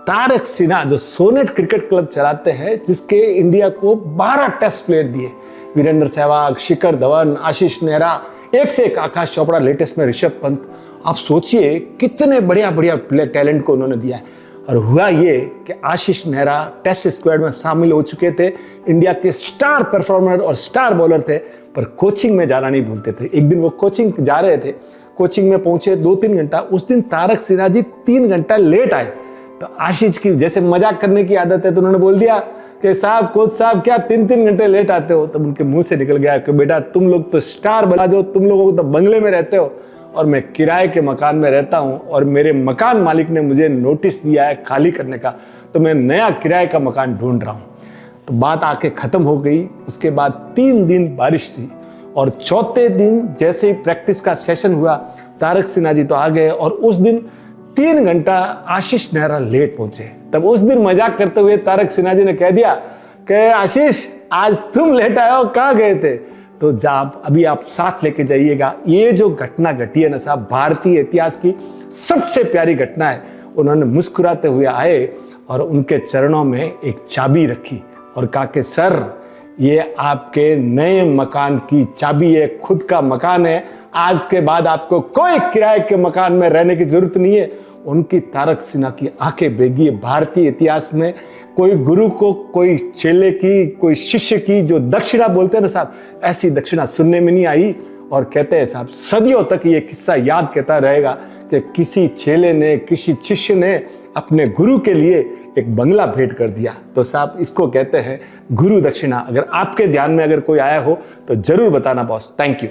तारक सिन्हा जो sonnet cricket club चलाते हैं, जिसके इंडिया को 12 टेस्ट प्लेयर दिए, वीरेंद्र सहवाग, शिखर धवन, आशीष नेहरा, एक से एक आकाश चोपड़ा, लेटेस्ट में ऋषभ पंत। आप सोचिए कितने बढ़िया बढ़िया टैलेंट को उन्होंने दिया है। और हुआ ये कि आशीष नेहरा टेस्ट स्क्वाड में शामिल हो चुके थे, इंडिया के स्टार परफॉर्मर और स्टार बॉलर थे, पर कोचिंग में जाना नहीं भूलते थे। एक दिन वो कोचिंग जा रहे थे, कोचिंग में पहुंचे 2-3 घंटा, उस दिन तारक सिन्हा जी 3 घंटा लेट आए। तो आशीष की जैसे मजाक करने की आदत है, तो उन्होंने बोल दिया कि साहब, कोच साहब, क्या 3-3 घंटे लेट आते हो? तब उनके मुंह से निकल गया कि बेटा, तुम लोग तो स्टार बना, जो तुम लोगों को तो बंगले में रहते हो और मैं किराए के मकान में रहता हूं, और मेरे मकान मालिक ने मुझे नोटिस दिया है खाली करने का, तो मैं नया किराए का मकान ढूंढ रहा हूं। तो बात आके खत्म हो गई। उसके बाद 3 दिन बारिश थी, और चौथे दिन जैसे ही प्रैक्टिस का सेशन हुआ, तारक सिन्हा जी तो आ गए, और उस दिन 3 घंटा आशीष नेहरा लेट पहुंचे। तब उस दिन मजाक करते हुए तारक सिन्हा जी ने कह दिया कि आशीष, आज तुम लेट आए हो, कहाँ गए थे? तो जब अभी आप साथ लेके जाइएगा, ये जो घटना घटी है ना साहब, भारतीय इतिहास की सबसे प्यारी घटना है। उन्होंने मुस्कुराते हुए आए और उनके चरणों में एक चाबी रखी और कहा कि सर, ये आपके नए मकान की चाबी है, खुद का मकान है, आज के बाद आपको कोई किराए के मकान में रहने की जरूरत नहीं है। उनकी तारक सिन्हा की आंखें भीगी। भारतीय इतिहास में कोई गुरु को, कोई चेले की, कोई शिष्य की जो दक्षिणा बोलते हैं ना साहब, ऐसी दक्षिणा सुनने में नहीं आई। और कहते हैं साहब, सदियों तक ये किस्सा याद कहता रहेगा कि किसी चेले ने, किसी शिष्य ने अपने गुरु के लिए एक बंगला भेंट कर दिया। तो साहब, इसको कहते हैं गुरु दक्षिणा। अगर आपके ध्यान में अगर कोई आया हो तो जरूर बताना बॉस। Thank you.